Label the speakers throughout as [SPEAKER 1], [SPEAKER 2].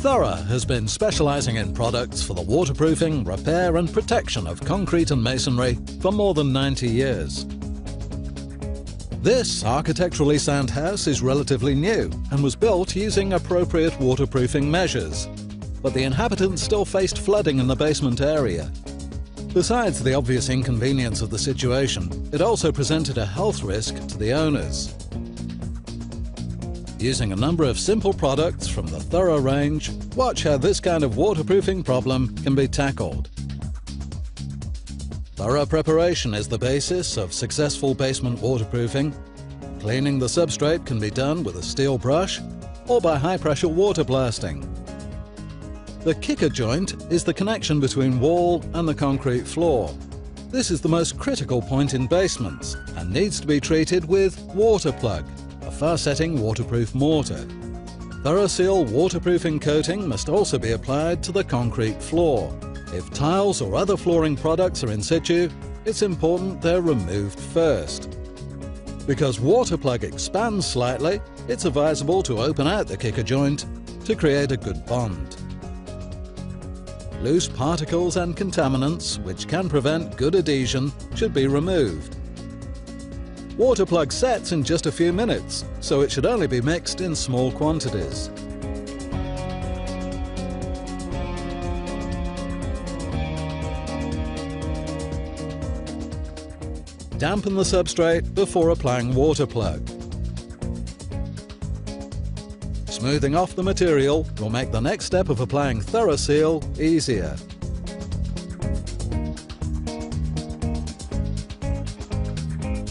[SPEAKER 1] Thoro has been specialising in products for the waterproofing, repair and protection of concrete and masonry for more than 90 years. This architecturally sound house is relatively new and was built using appropriate waterproofing measures, but the inhabitants still faced flooding in the basement area. Besides the obvious inconvenience of the situation, it also presented a health risk to the owners. Using a number of simple products from the Thoro range, watch how this kind of waterproofing problem can be tackled. Thorough preparation is the basis of successful basement waterproofing. Cleaning the substrate can be done with a steel brush or by high-pressure water blasting. The kicker joint is the connection between wall and the concrete floor. This is the most critical point in basements and needs to be treated with water plug, a far-setting waterproof mortar. ThoroSeal waterproofing coating must also be applied to the concrete floor. If tiles or other flooring products are in situ, it's important they're removed first. Because water plug expands slightly, it's advisable to open out the kicker joint to create a good bond. Loose particles and contaminants, which can prevent good adhesion, should be removed. Water plug sets in just a few minutes, so it should only be mixed in small quantities. Dampen the substrate before applying water plug. Smoothing off the material will make the next step of applying ThoroSeal easier.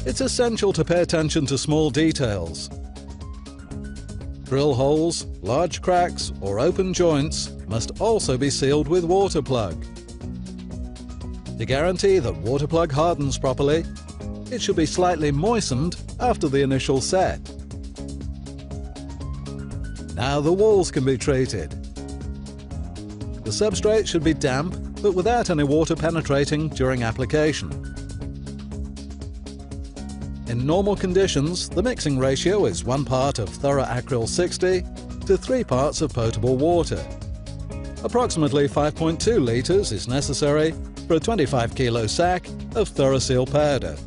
[SPEAKER 1] It's essential to pay attention to small details. Drill holes, large cracks or open joints must also be sealed with water plug. To guarantee that water plug hardens properly, it should be slightly moistened after the initial set. Now the walls can be treated. The substrate should be damp, but without any water penetrating during application. In normal conditions, the mixing ratio is 1 part of Thoroacryl 60 to 3 parts of potable water. Approximately 5.2 litres is necessary for a 25 kilo sack of ThoroSeal powder.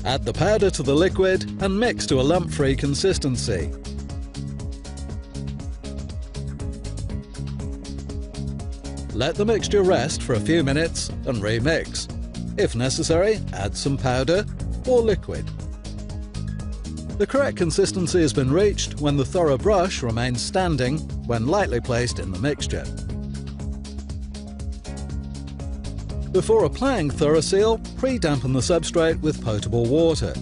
[SPEAKER 1] Add the powder to the liquid and mix to a lump-free consistency. Let the mixture rest for a few minutes and remix. If necessary, add some powder or liquid. The correct consistency has been reached when the Thoro brush remains standing when lightly placed in the mixture. Before applying ThoroSeal, pre-dampen the substrate with potable water.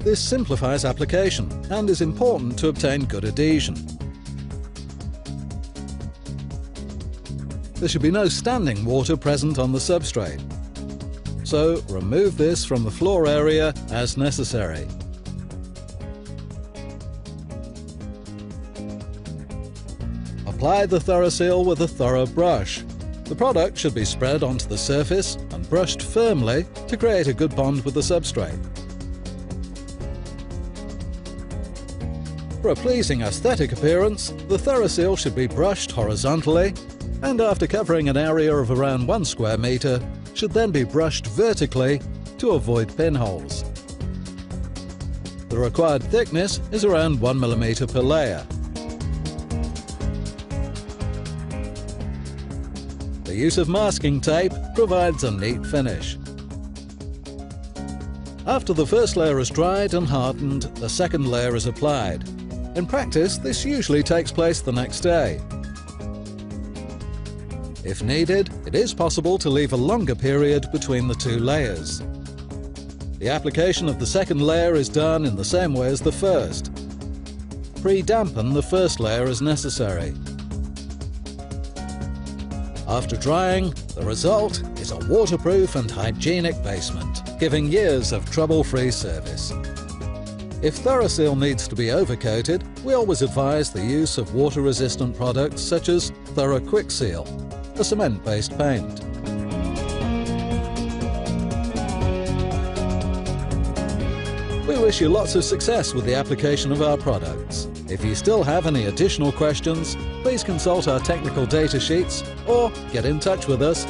[SPEAKER 1] This simplifies application and is important to obtain good adhesion. There should be no standing water present on the substrate, so remove this from the floor area as necessary. Apply the ThoroSeal with a Thoro brush. The product should be spread onto the surface and brushed firmly to create a good bond with the substrate. For a pleasing aesthetic appearance, the ThoroSeal should be brushed horizontally and after covering an area of around 1 square metre, should then be brushed vertically to avoid pinholes. The required thickness is around 1 mm per layer. The use of masking tape provides a neat finish. After the first layer is dried and hardened, the second layer is applied. In practice, this usually takes place the next day. If needed, it is possible to leave a longer period between the 2 layers. The application of the second layer is done in the same way as the first. Pre-dampen the first layer as necessary. After drying, the result is a waterproof and hygienic basement, giving years of trouble-free service. If ThoroSeal needs to be overcoated, we always advise the use of water-resistant products such as Thoro Quick Seal, a cement-based paint. We wish you lots of success with the application of our products. If you still have any additional questions, please consult our technical data sheets or get in touch with us